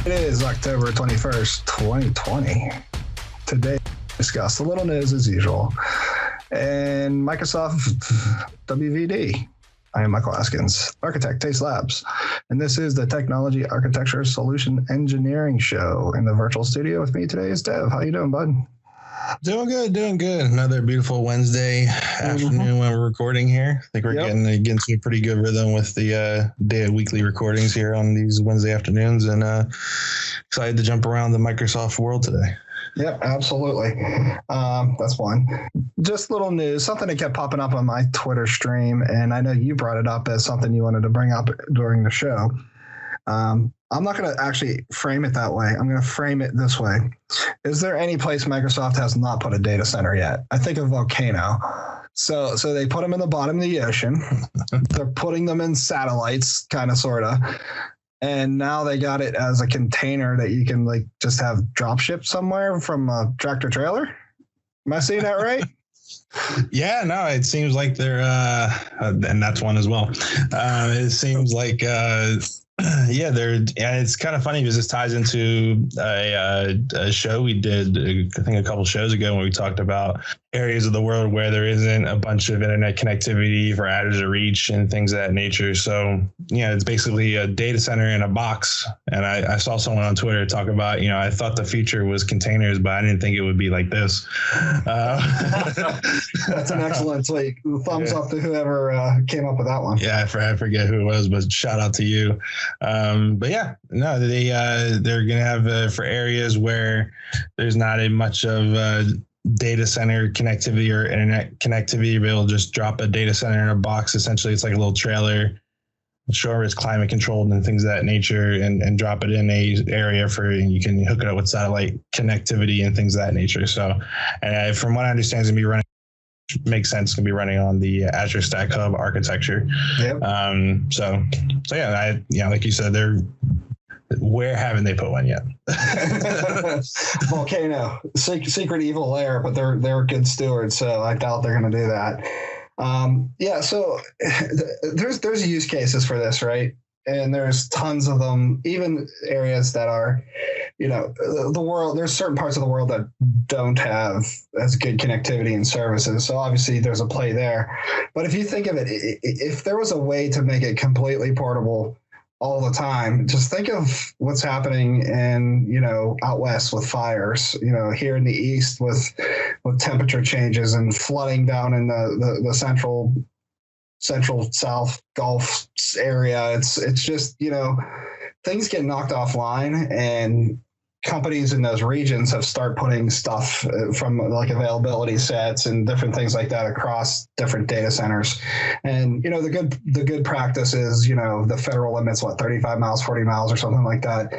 is October 21st, 2020. Today, we discuss the little news as usual and Microsoft WVD. I am Michael Askins, architect, TASE Labs, and this is the Technology Architecture Solution Engineering Show. In the virtual studio with me today is Dev. How you doing, bud? Doing good. Another beautiful Wednesday afternoon when we're recording here. I think we're getting to a pretty good rhythm with the weekly recordings here on these Wednesday afternoons, and excited to jump around the Microsoft world today. Yep, absolutely. That's one. Just little news, something that kept popping up on my Twitter stream, and I know you brought it up as something you wanted to bring up during the show. I'm not going to actually frame it that way. I'm going to frame it this way. Is there any place Microsoft has not put a data center yet? I think of Volcano. So they put them in the bottom of the ocean. They're putting them in satellites, kind of, sort of. And now they got it as a container that you can like just have drop shipped somewhere from a tractor trailer. Am I seeing that right? Yeah, no, it seems like they're, and that's one as well. It seems like, it's kind of funny because this ties into a show we did, I think a couple shows ago, when we talked about areas of the world where there isn't a bunch of internet connectivity for Azure to reach and things of that nature. So, it's basically a data center in a box. And I saw someone on Twitter talk about, I thought the future was containers, but I didn't think it would be like this. That's an excellent tweet. Thumbs up to whoever came up with that one. Yeah, I forget who it was, but shout out to you. But yeah, no, they're going to have for areas where there's not much of data center connectivity or internet connectivity, they'll just drop a data center in a box. Essentially, it's like a little trailer. Sure, it's climate controlled and things of that nature, and drop it in a area and you can hook it up with satellite connectivity and things of that nature. So, and from what I understand, it's going to be running. Makes sense. Can be running on the Azure Stack Hub architecture. Yep. So yeah, like you said, where haven't they put one yet? Volcano, secret evil lair, but they're good stewards, so I doubt they're going to do that. So there's use cases for this, right? And there's tons of them, even areas that are, the world, there's certain parts of the world that don't have as good connectivity and services. So obviously there's a play there. But if you think of it, if there was a way to make it completely portable all the time, just think of what's happening in, out west with fires, here in the east with temperature changes and flooding down in the central South Gulf area. It's just, things get knocked offline, and companies in those regions have started putting stuff from like availability sets and different things like that across different data centers. And, the good practice is, the federal limit's 35 miles, 40 miles or something like that.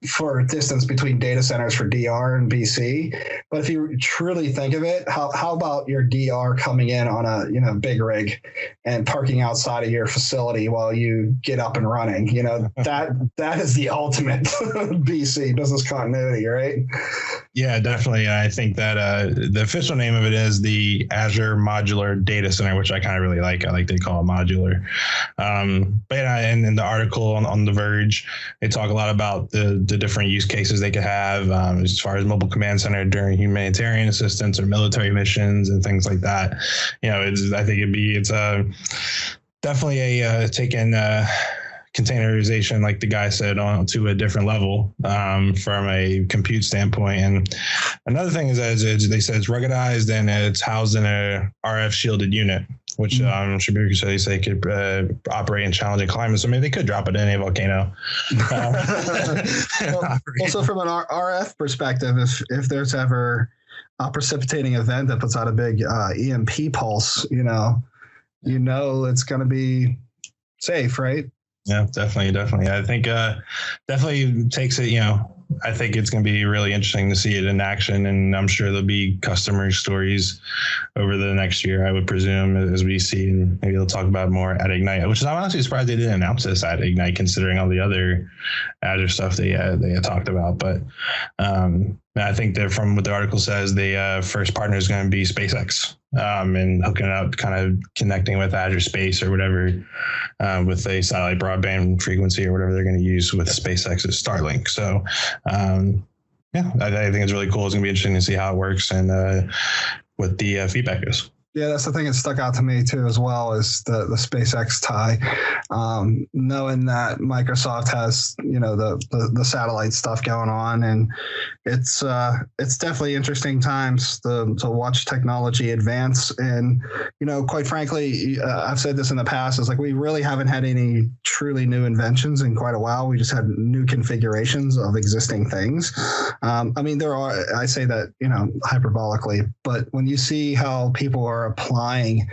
For distance between data centers for DR and BC. But if you truly think of it, how about your DR coming in on a big rig and parking outside of your facility while you get up and running? That is the ultimate BC, business continuity, right? Yeah, definitely. I think that the official name of it is the Azure Modular Data Center, which I kind of really like. I like they call it modular. But and in the article on the Verge, they talk a lot about the different use cases they could have as far as mobile command center during humanitarian assistance or military missions and things like that. I think it's definitely a taking containerization, like the guy said, on to a different level from a compute standpoint. And another thing is that they said it's ruggedized and it's housed in a RF shielded unit, which should be they could operate in challenging climates. So maybe they could drop it in a volcano. Also, from an RF perspective, if there's ever a precipitating event that puts out a big EMP pulse, it's going to be safe, right? Yeah, definitely. I think definitely takes it, I think it's going to be really interesting to see it in action, and I'm sure there'll be customer stories over the next year, I would presume, as we see, and maybe they'll talk about more at Ignite, which is, I'm honestly surprised they didn't announce this at Ignite, considering all the other Azure stuff they had talked about. But And I think that from what the article says, the first partner is going to be SpaceX, and hooking up, kind of connecting with Azure Space or whatever, with a satellite broadband frequency or whatever they're going to use with SpaceX's Starlink. So, yeah, I think it's really cool. It's going to be interesting to see how it works and what the feedback is. Yeah, that's the thing that stuck out to me too, as well, is the SpaceX tie. Knowing that Microsoft has, the satellite stuff going on, and it's definitely interesting times to watch technology advance. And quite frankly, I've said this in the past, is like we really haven't had any truly new inventions in quite a while. We just had new configurations of existing things. I mean, there are, I say that hyperbolically, but when you see how people are applying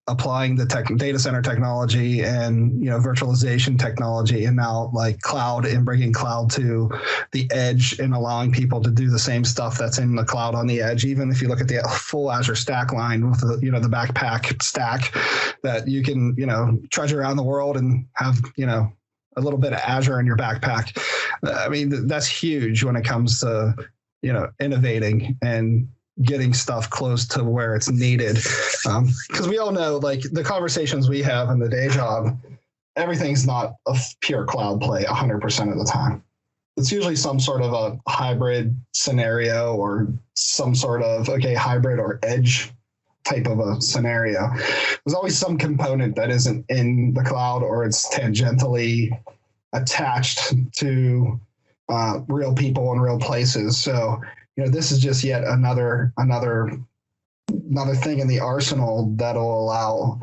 the data center technology and virtualization technology, and now like cloud, and bringing cloud to the edge and allowing people to do the same stuff that's in the cloud on the edge. Even if you look at the full Azure stack line with the backpack stack that you can trudge around the world and have a little bit of Azure in your backpack. I mean, that's huge when it comes to innovating and getting stuff close to where it's needed. Because we all know, like, the conversations we have in the day job, everything's not a pure cloud play 100% of the time. It's usually some sort of a hybrid scenario, or some sort of, hybrid or edge type of a scenario. There's always some component that isn't in the cloud, or it's tangentially attached to real people in real places. So, this is just yet another thing in the arsenal that'll allow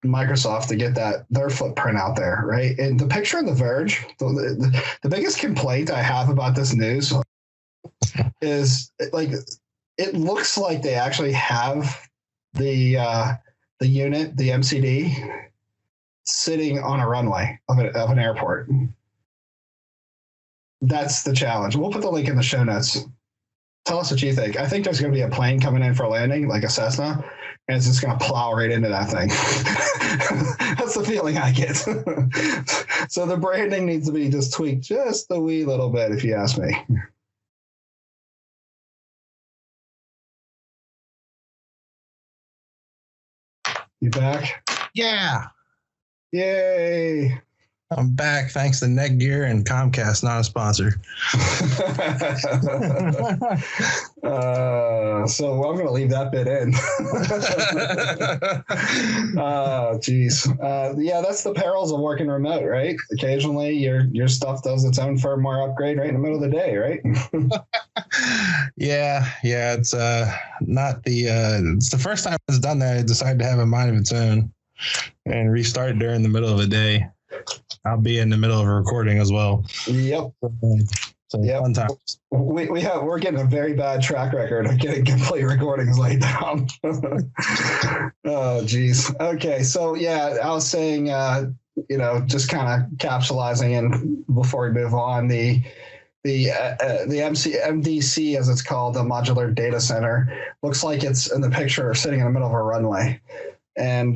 Microsoft to get their footprint out there, right? And the picture in the Verge, the biggest complaint I have about this news is, like, it looks like they actually have the unit, the MCD, sitting on a runway of an airport. That's the challenge. We'll put the link in the show notes. Tell us what you think. I think there's going to be a plane coming in for a landing, like a Cessna, and it's just going to plow right into that thing. That's the feeling I get. So the branding needs to be just tweaked just a wee little bit, if you ask me. You back? Yeah. Yay. I'm back thanks to Netgear and Comcast, not a sponsor. So I'm going to leave that bit in. Oh, geez. Yeah, that's the perils of working remote, right? Occasionally your stuff does its own firmware upgrade right in the middle of the day, right? Yeah. It's it's the first time it's done that. I decided to have a mind of its own and restart during the middle of the day. I'll be in the middle of a recording as well. Yep. So fun times. We're getting a very bad track record of getting complete recordings laid down. Oh, geez. Okay. So yeah, I was saying, just kind of capsulizing, and before we move on, the MDC, as it's called, the Modular Data Center, looks like it's in the picture sitting in the middle of a runway. And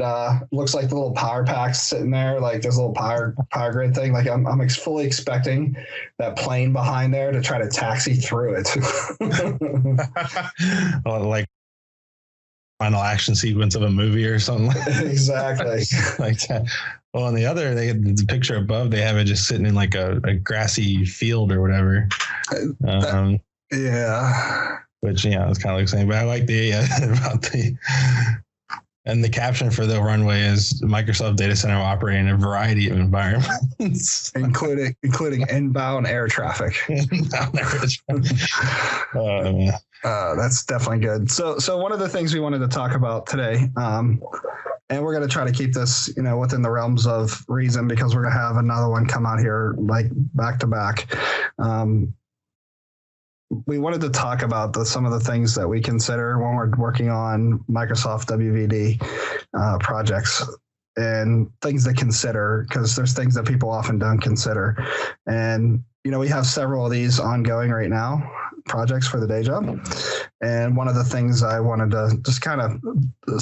looks like the little power pack's sitting there, like this little power grid thing. Like I'm fully expecting that plane behind there to try to taxi through it. Like final action sequence of a movie or something. Exactly. Like that. Well, on the other, the picture above, they have it just sitting in like a grassy field or whatever. Yeah. Which, it's kind of like the same. But I like the about the. And the caption for the runway is Microsoft Data Center will operate in a variety of environments, including inbound air traffic. That's definitely good. So one of the things we wanted to talk about today, and we're going to try to keep this, within the realms of reason, because we're going to have another one come out here like back to back. We wanted to talk about some of the things that we consider when we're working on Microsoft WVD projects, and things to consider, because there's things that people often don't consider. And, we have several of these ongoing right now, projects for the day job. And one of the things I wanted to just kind of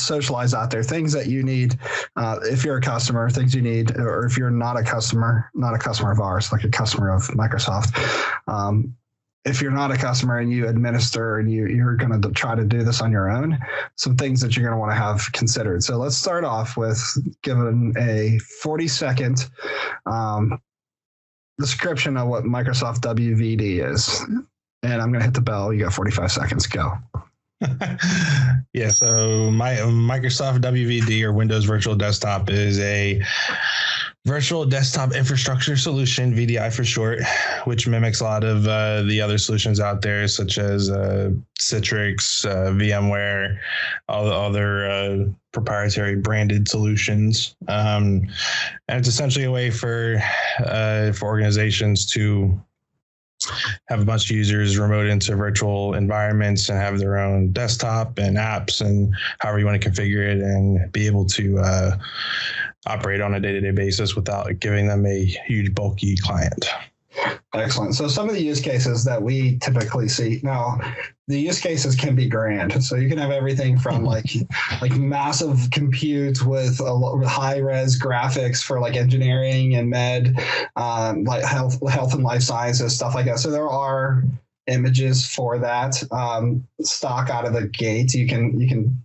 socialize out there, things that you need if you're a customer, things you need, or if you're not a customer of ours, like a customer of Microsoft. if you're not a customer and you administer and you're going to try to do this on your own, some things that you're going to want to have considered. So let's start off with giving a 40-second description of what Microsoft WVD is. And I'm going to hit the bell. You got 45 seconds. Go. Yeah, so my Microsoft WVD, or Windows Virtual Desktop, is a virtual desktop infrastructure solution, VDI for short, which mimics a lot of the other solutions out there, such as Citrix, VMware, all the other proprietary branded solutions. And it's essentially a way for organizations to have a bunch of users remote into virtual environments and have their own desktop and apps and however you want to configure it, and be able to operate on a day-to-day basis without giving them a huge bulky client. Excellent. So some of the use cases that we typically see now, the use cases can be grand. So you can have everything from like massive compute with high res graphics for like engineering and med, like health and life sciences, stuff like that. So there are images for that stock out of the gate. You can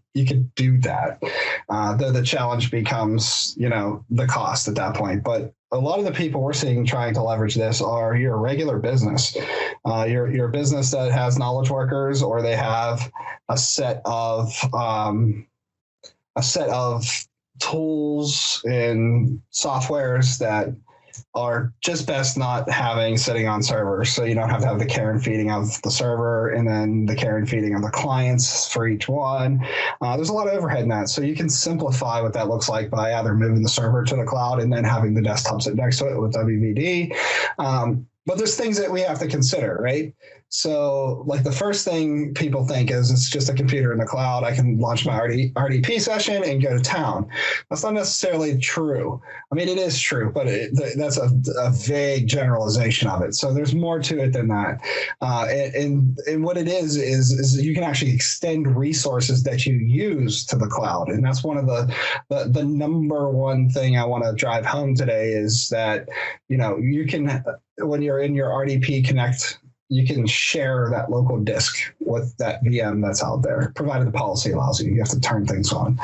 do that. Though the challenge becomes, the cost at that point. But a lot of the people we're seeing trying to leverage this are your regular business, your business that has knowledge workers, or they have a set of tools and softwares that are just best not having sitting on servers. So you don't have to have the care and feeding of the server and then the care and feeding of the clients for each one. There's a lot of overhead in that. So you can simplify what that looks like by either moving the server to the cloud and then having the desktop sit next to it with WVD. But there's things that we have to consider, right? So like the first thing people think is it's just a computer in the cloud. I can launch my RDP session and go to town. That's not necessarily true. I mean, it is true, but that's a vague generalization of it. So there's more to it than that. And what it is you can actually extend resources that you use to the cloud. And that's one of the number one thing I want to drive home today is that, you can, when you're in your RDP Connect, you can share that local disk with that VM that's out there, provided the policy allows you. You have to turn things on.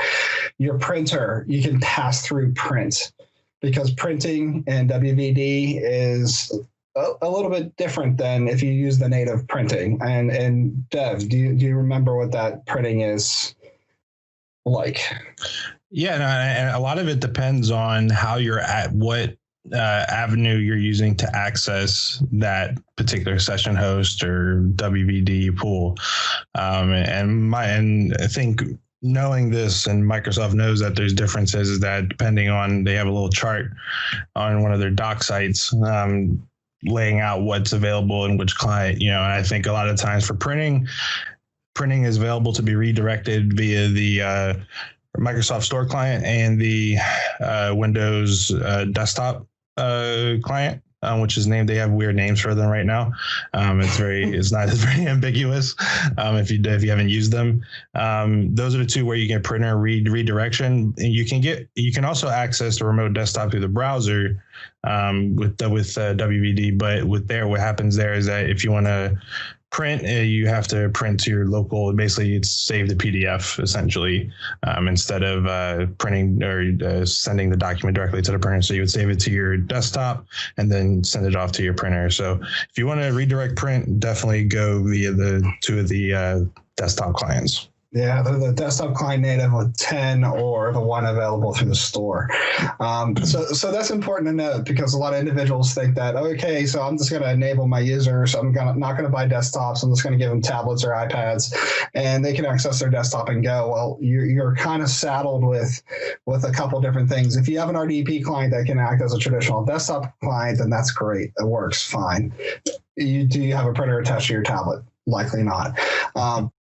Your printer, you can pass through print, because printing and WVD is a little bit different than if you use the native printing. And Dev, do you remember what that printing is like? Yeah, and a lot of it depends on how you're at, what avenue you're using to access that particular session host or WVD pool. And I think knowing this, and Microsoft knows that there's differences, is that depending on, they have a little chart on one of their doc sites laying out what's available in which client, and I think a lot of times for printing is available to be redirected via the Microsoft Store client and the Windows desktop client, which is named, they have weird names for them right now. It's not very ambiguous if you haven't used them. Those are the two where you get printer redirection. And you can also access the remote desktop through the browser with WVD. But what happens there is that if you want to print, you have to print to your local, basically it's saved a PDF essentially, instead of printing or sending the document directly to the printer. So you would save it to your desktop and then send it off to your printer. So if you want to redirect print, definitely go via two of the desktop clients. Yeah, the desktop client native with 10 or the one available through the store. So that's important to note, because a lot of individuals think that, okay, so I'm just going to enable my users. I'm not going to buy desktops. I'm just going to give them tablets or iPads, and they can access their desktop and go. Well, you're kind of saddled with a couple different things. If you have an RDP client that can act as a traditional desktop client, then that's great. It works fine. Do you have a printer attached to your tablet? Likely not.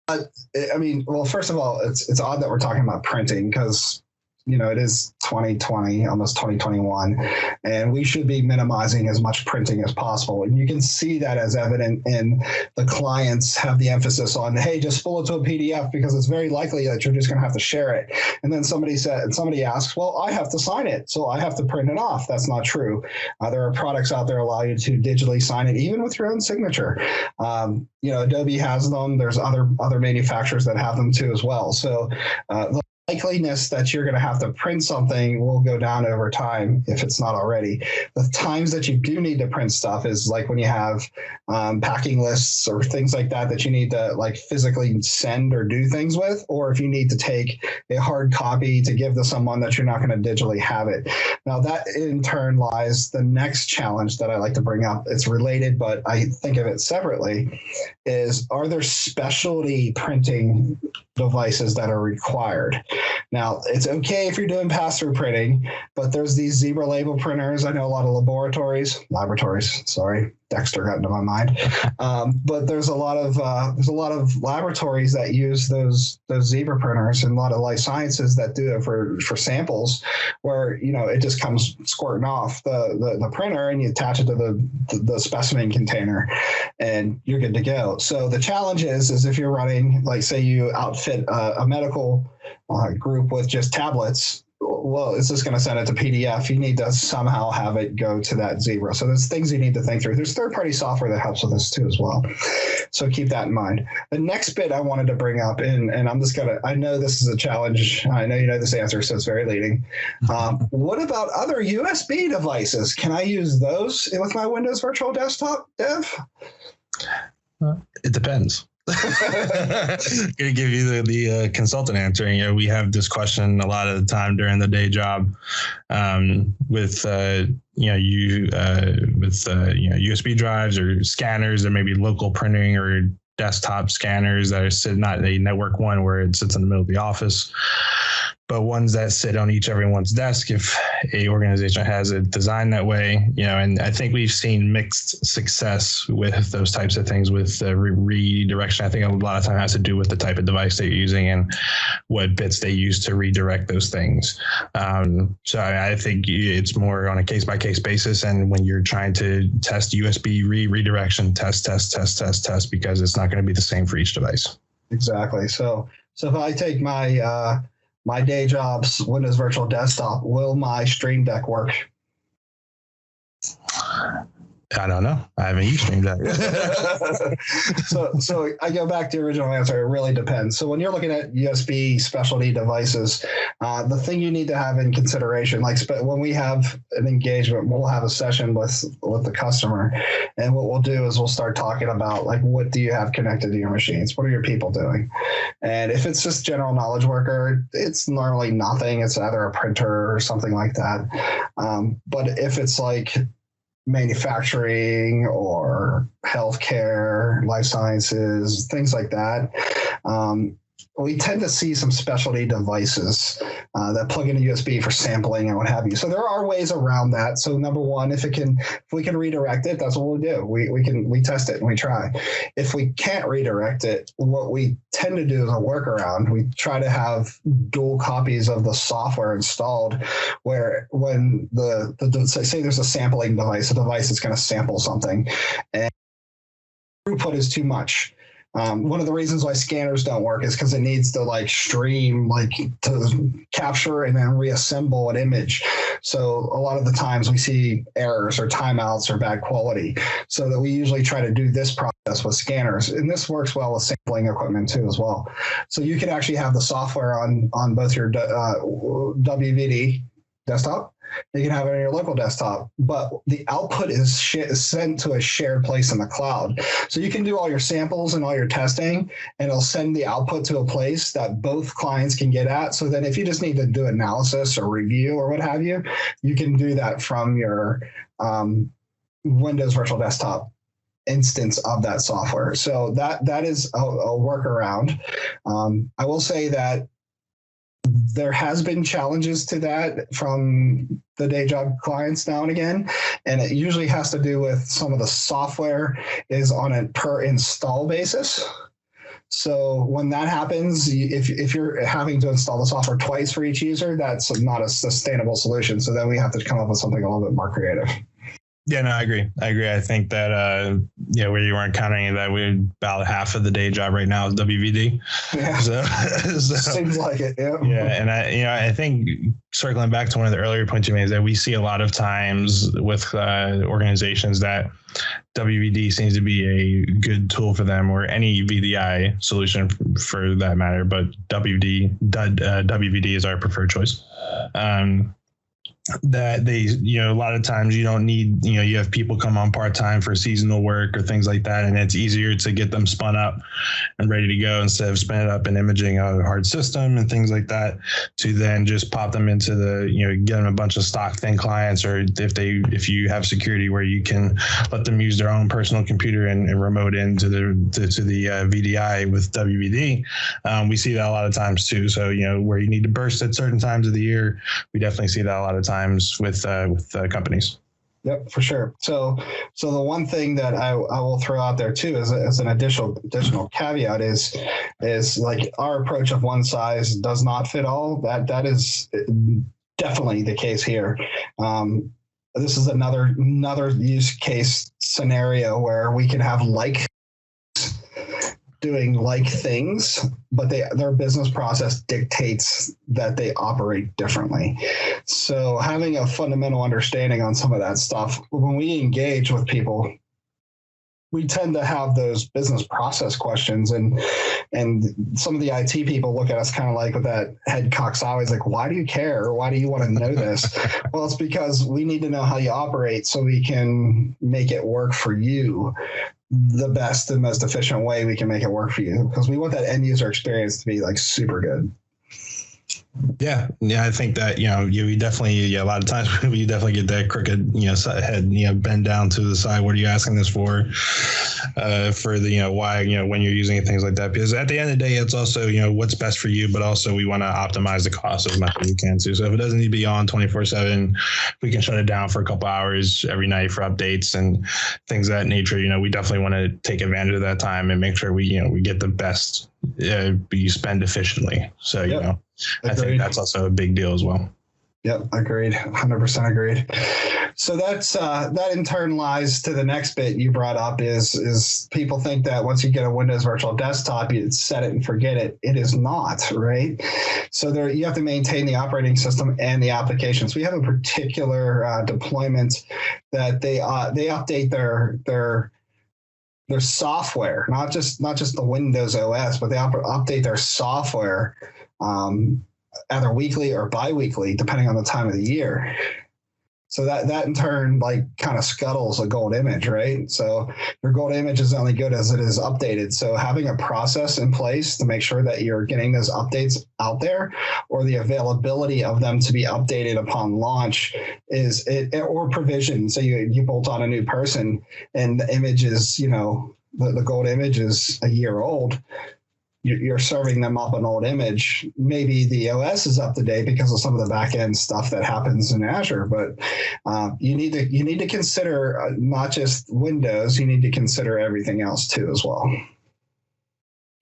But I mean, well, first of all, it's odd that we're talking about printing, because it is 2020, almost 2021, and we should be minimizing as much printing as possible. And you can see that as evident in the clients have the emphasis on, hey, just pull it to a PDF because it's very likely that you're just going to have to share it. And then somebody asks, well, I have to sign it, so I have to print it off. That's not true. There are products out there allow you to digitally sign it, even with your own signature. Adobe has them. There's other manufacturers that have them too as well. So the likeliness that you're going to have to print something will go down over time if it's not already. The times that you do need to print stuff is like when you have packing lists or things like that you need to like physically send or do things with, or if you need to take a hard copy to give to someone that you're not going to digitally have it. Now that in turn lies the next challenge that I like to bring up. It's related, but I think of it separately, is are there specialty printing devices that are required? Now, it's okay if you're doing pass-through printing, but there's these zebra label printers. I know a lot of laboratories, Dexter got into my mind. But there's a lot of laboratories that use those zebra printers, and a lot of life sciences that do it for samples, where it just comes squirting off the printer, and you attach it to the specimen container, and you're good to go. So the challenge is if you're running, like say you outfit a medical group with just tablets, well, it's just going to send it to PDF. You need to somehow have it go to that Zebra. So there's things you need to think through. There's third-party software that helps with this too as well. So keep that in mind. The next bit I wanted to bring up, and I know this is a challenge. I know you know this answer, so it's very leading. What about other USB devices? Can I use those with my Windows Virtual Desktop, Dev? It depends. Gonna give you the consultant answer. We have this question a lot of the time during the day job with USB drives or scanners, or maybe local printing or desktop scanners that are sitting, not a network one where it sits in the middle of the office, but ones that sit on everyone's desk if a organization has it designed that way. And I think we've seen mixed success with those types of things with redirection. I think a lot of time has to do with the type of device that you're using and what bits they use to redirect those things. So I think it's more on a case-by-case basis. And when you're trying to test USB redirection, test, because it's not going to be the same for each device. Exactly. So if I take my day job's Windows Virtual Desktop, will my Stream Deck work? I don't know. I haven't used Stream Deck. So I go back to the original answer. It really depends. So when you're looking at USB specialty devices, the thing you need to have in consideration, like when we have an engagement, we'll have a session with the customer, and what we'll do is we'll start talking about, like, what do you have connected to your machines? What are your people doing? And if it's just general knowledge worker, it's normally nothing. It's either a printer or something like that. But if it's like manufacturing or healthcare, life sciences, things like that, we tend to see some specialty devices that plug into USB for sampling and what have you. So there are ways around that. So number one, if we can redirect it, that's what we'll do. We test it and we try. If we can't redirect it, what we tend to do is a workaround. We try to have dual copies of the software installed, where when say there's a sampling device, a device that's going to sample something, and throughput is too much. One of the reasons why scanners don't work is because it needs to stream, to capture and then reassemble an image. So a lot of the times we see errors or timeouts or bad quality. So that we usually try to do this process with scanners. And this works well with sampling equipment too as well. So you can actually have the software on both your WVD desktop. You can have it on your local desktop, but the output is sent to a shared place in the cloud. So you can do all your samples and all your testing, and it'll send the output to a place that both clients can get at. So then if you just need to do analysis or review or what have you, you can do that from your Windows Virtual Desktop instance of that software. So that is a workaround. I will say that there has been challenges to that from the day job clients now and again, and it usually has to do with some of the software is on a per install basis. So when that happens, if you're having to install the software twice for each user, that's not a sustainable solution. So then we have to come up with something a little bit more creative. Yeah, no, I agree. I think that, where you weren't counting any of that, about half of the day job right now is WVD. Yeah. So seems like it. Yeah. Yeah. And I think circling back to one of the earlier points you made is that we see a lot of times with organizations that WVD seems to be a good tool for them, or any VDI solution for that matter, but WVD is our preferred choice. That they, a lot of times you don't need, you have people come on part-time for seasonal work or things like that. And it's easier to get them spun up and ready to go instead of spinning up and imaging a hard system and things like that, to then just pop them into get them a bunch of stock thin clients, or if you have security where you can let them use their own personal computer and remote into the VDI with WVD. We see that a lot of times too. So, where you need to burst at certain times of the year, we definitely see that a lot of times with companies. Yep, for sure. So the one thing that I will throw out there too as an additional caveat is like our approach of one size does not fit all. That is definitely the case here. This is another use case scenario where we can have doing like things, but their business process dictates that they operate differently. So having a fundamental understanding on some of that stuff, when we engage with people, we tend to have those business process questions, and some of the IT people look at us kind of like with that head cocked sideways, like, why do you care? Or why do you want to know this? Well, it's because we need to know how you operate so we can make it work for you the best and most efficient way we can make it work for you, because we want that end user experience to be like super good. Yeah, I think that we definitely a lot of times we definitely get that crooked head bend down to the side. What are you asking this for? For the why when you're using it, things like that. Because at the end of the day, it's also what's best for you, but also we want to optimize the cost as much as we can too. So if it doesn't need to be on 24/7, we can shut it down for a couple hours every night for updates and things of that nature. We definitely want to take advantage of that time and make sure we get the best be spend efficiently. So yep. I think that's also a big deal as well. Yep, agreed. 100% agreed. So that in turn lies to the next bit you brought up is people think that once you get a Windows virtual desktop, you set it and forget it. It is not, right? So you have to maintain the operating system and the applications. We have a particular deployment that they update their software, not just the Windows OS, but they update their software either weekly or bi-weekly, depending on the time of the year. So that in turn kind of scuttles a gold image, right? So your gold image is only good as it is updated. So having a process in place to make sure that you're getting those updates out there, or the availability of them to be updated upon launch or provision. So you bolt on a new person and the image is, the gold image is a year old. You're serving them up an old image. Maybe the OS is up to date because of some of the back end stuff that happens in Azure, but you need to consider not just Windows. You need to consider everything else too as well.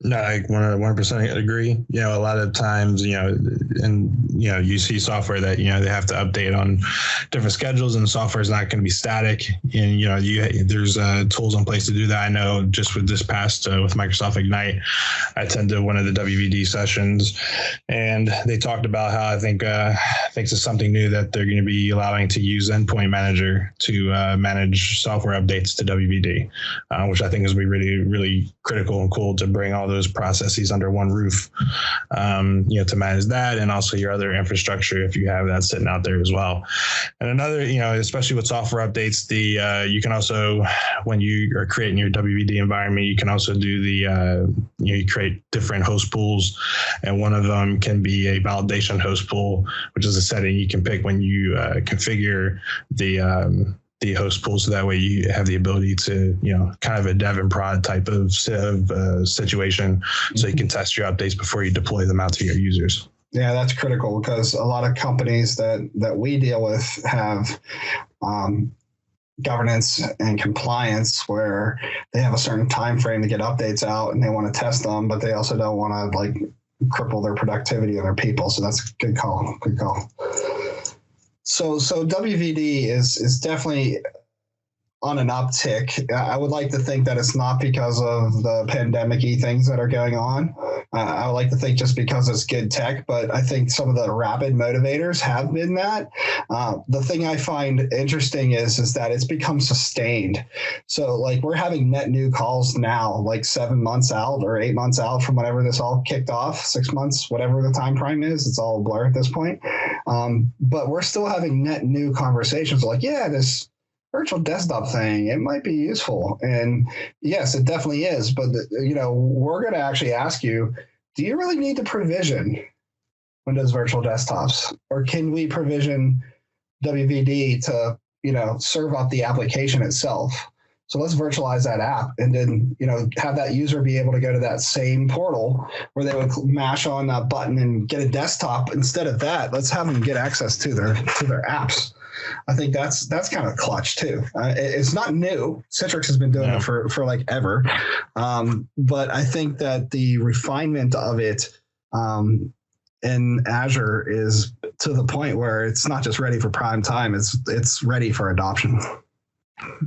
No, I 100% agree. A lot of times, you see software that, they have to update on different schedules, and the software is not going to be static. And, there's tools in place to do that. I know just with this past, with Microsoft Ignite, I attended one of the WVD sessions, and they talked about how I think it's something new that they're going to be allowing to use Endpoint Manager to manage software updates to WVD, which I think is going to be really, really critical and cool to bring all those processes under one roof, to manage that, and also your other infrastructure if you have that sitting out there as well. And another, especially with software updates, you can also, when you are creating your WVD environment, you can also do you create different host pools, and one of them can be a validation host pool, which is a setting you can pick when you configure the host pool, so that way you have the ability to, kind of a dev and prod type of situation, so you can test your updates before you deploy them out to your users. Yeah, that's critical, because a lot of companies that we deal with have governance and compliance where they have a certain time frame to get updates out and they want to test them, but they also don't want to like cripple their productivity of their people. So that's a good call. Good call. So WVD is definitely on an uptick. I would like to think that it's not because of the pandemic-y things that are going on. I would like to think just because it's good tech, but I think some of the rapid motivators have been that. The thing I find interesting is that it's become sustained. So like we're having net new calls now, like 7 months out or 8 months out from whenever this all kicked off, 6 months, whatever the time frame is, it's all a blur at this point. But we're still having net new conversations like, yeah, this virtual desktop thing, it might be useful. And yes, it definitely is. But, we're going to actually ask you, do you really need to provision Windows virtual desktops? Or can we provision WVD to, serve up the application itself? So let's virtualize that app and then, have that user be able to go to that same portal where they would mash on that button and get a desktop. Instead of that, let's have them get access to their apps. I think that's kind of clutch too. It's not new. Citrix has been doing it for like ever. But I think that the refinement of it in Azure is to the point where it's not just ready for prime time. It's ready for adoption.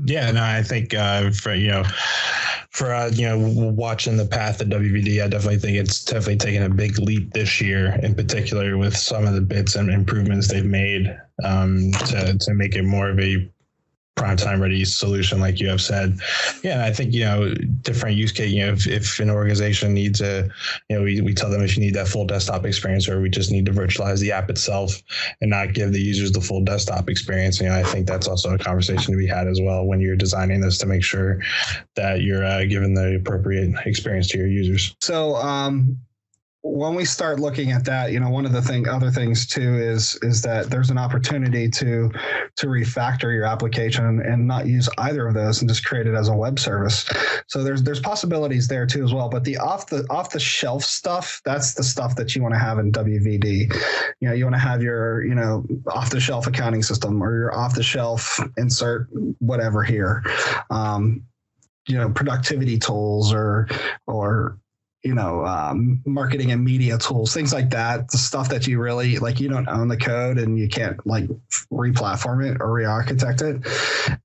Yeah, no, I think for watching the path of WVD, I definitely think it's definitely taken a big leap this year, in particular with some of the bits and improvements they've made to make it more of a primetime ready solution, like you have said. Yeah, and I think different use case. If an organization needs we tell them if you need that full desktop experience, or we just need to virtualize the app itself and not give the users the full desktop experience. I think that's also a conversation to be had as well when you're designing this, to make sure that you're giving the appropriate experience to your users. So when we start looking at that, one of the other things too is that there's an opportunity to refactor your application and not use either of those and just create it as a web service. So there's possibilities there too as well. But the off the shelf stuff, that's the stuff that you want to have in WVD. You want to have your off the shelf accounting system or your off the shelf insert whatever here. Productivity tools or marketing and media tools, things like that, the stuff that you really like, you don't own the code and you can't like re-platform it or re-architect it.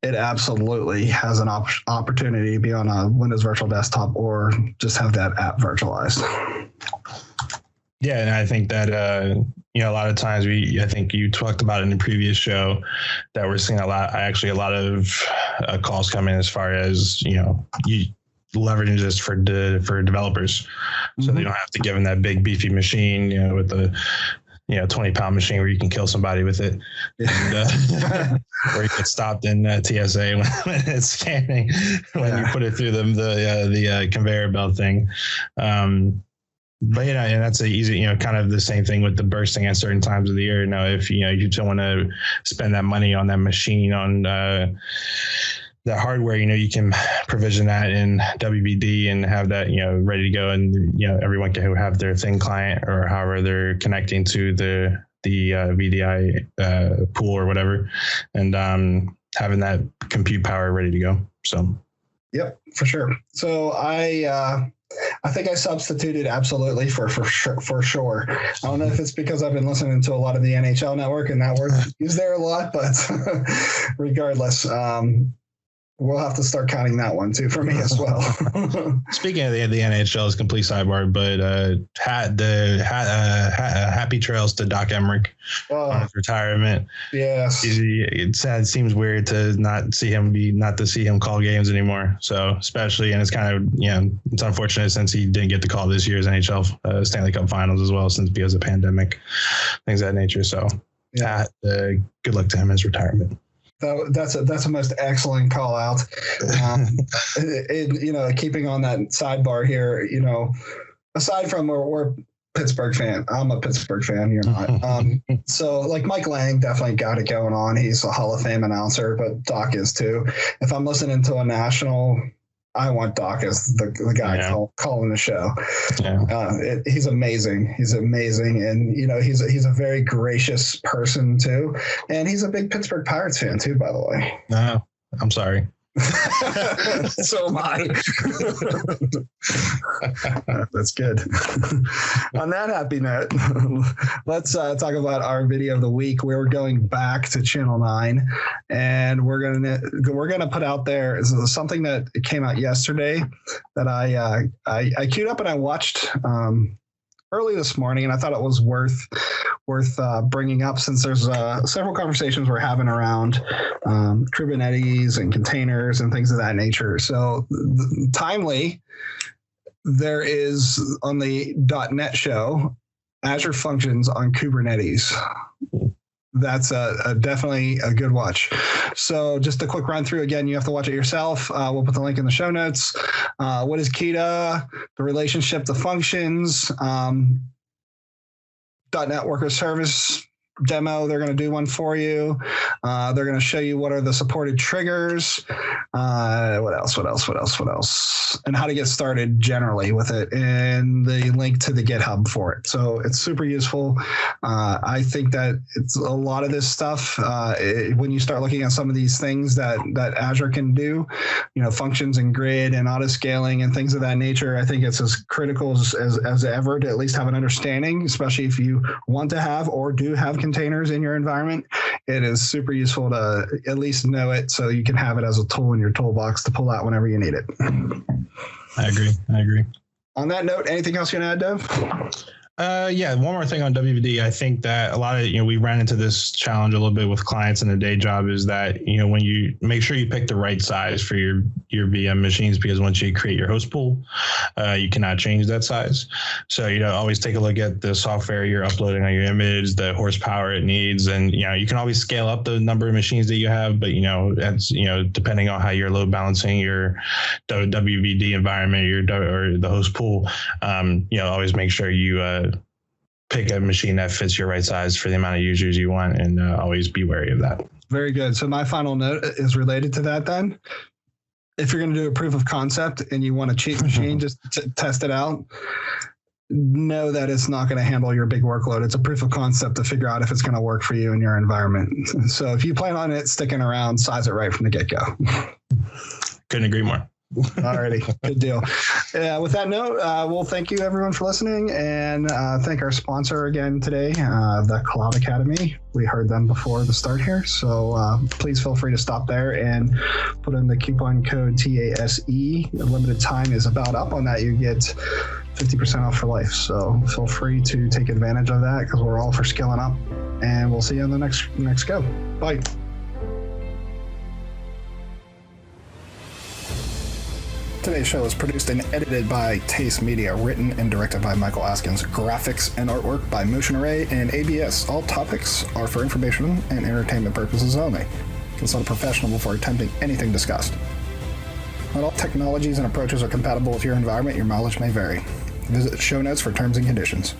It absolutely has an opportunity to be on a Windows virtual desktop or just have that app virtualized. Yeah, and I think that a lot of times I think you talked about in the previous show that we're seeing a lot of calls come in as far as you leveraging this for developers, so they don't have to give them that big beefy machine, with the 20-pound machine where you can kill somebody with it, and, or you get stopped in TSA when it's scanning when you put it through the conveyor belt thing. But and that's easy, kind of the same thing with the bursting at certain times of the year. If you don't want to spend that money on that machine on the hardware, you can provision that in WVD and have that, ready to go, and everyone can have their thin client or however they're connecting to the VDI pool or whatever, and having that compute power ready to go. So, yep, for sure. So I think I substituted absolutely for sure. I don't know if it's because I've been listening to a lot of the NHL Network and that word is there a lot, but regardless. We'll have to start counting that one too for me as well. Speaking of the NHL, is complete sidebar, but happy trails to Doc Emmerich on his retirement. Yes, it seems weird to not see him call games anymore. So especially, and it's kind of it's unfortunate since he didn't get to call this year's NHL Stanley Cup Finals as well, since because of pandemic, things of that nature. So good luck to him in his retirement. That's a most excellent call out. Keeping on that sidebar here, aside from we're Pittsburgh fan, I'm a Pittsburgh fan. You're not. So like Mike Lang definitely got it going on. He's a Hall of Fame announcer, but Doc is too. If I'm listening to a national, I want Doc as the guy calling the show. Yeah. He's amazing. He's amazing. And, he's a very gracious person too. And he's a big Pittsburgh Pirates fan too, by the way. I'm sorry. So am I. That's good. On that happy note, let's talk about our video of the week. We're going back to Channel 9, and we're gonna put out there something that came out yesterday that I queued up and I watched early this morning, and I thought it was worth bringing up, since there's several conversations we're having around Kubernetes and containers and things of that nature. So timely, there is on the .NET show, Azure Functions on Kubernetes. That's definitely a good watch. So just a quick run through. Again, you have to watch it yourself. We'll put the link in the show notes. What is Kita? The relationship to functions. .NET Worker Service demo. They're going to do one for you. They're going to show you what are the supported triggers. What else? And how to get started generally with it, and the link to the GitHub for it. So it's super useful. I think that it's a lot of this stuff. When you start looking at some of these things that Azure can do, functions and grid and auto scaling and things of that nature, I think it's as critical as ever to at least have an understanding, especially if you want to have or do have containers in your environment. It is super useful to at least know it, so you can have it as a tool in your toolbox to pull out whenever you need it. I agree. On that note, anything else you want to add, Dev? Yeah, one more thing on WVD. I think that a lot of, we ran into this challenge a little bit with clients in the day job, is that, when you make sure you pick the right size for your VM machines, because once you create your host pool, you cannot change that size. So, always take a look at the software you're uploading on your image, the horsepower it needs. And, you can always scale up the number of machines that you have, but, that's, depending on how you're load balancing your WVD environment, or the host pool, always make sure you, pick a machine that fits your right size for the amount of users you want, and always be wary of that. Very good. So my final note is related to that then. If you're going to do a proof of concept and you want a cheap machine just to test it out, know that it's not going to handle your big workload. It's a proof of concept to figure out if it's going to work for you in your environment. So if you plan on it sticking around, size it right from the get-go. Couldn't agree more. Alrighty, good deal. With that note, we'll thank you everyone for listening, and thank our sponsor again today, the Cloud Academy. We heard them before the start here, so please feel free to stop there and put in the coupon code TASE. The limited time is about up. On that, you get 50% off for life. So feel free to take advantage of that, because we're all for scaling up, and we'll see you on the next go. Bye. Today's show is produced and edited by TASE Media, written and directed by Michael Askins, graphics and artwork by Motion Array and ABS. All topics are for information and entertainment purposes only. Consult a professional before attempting anything discussed. Not all technologies and approaches are compatible with your environment. Your mileage may vary. Visit show notes for terms and conditions.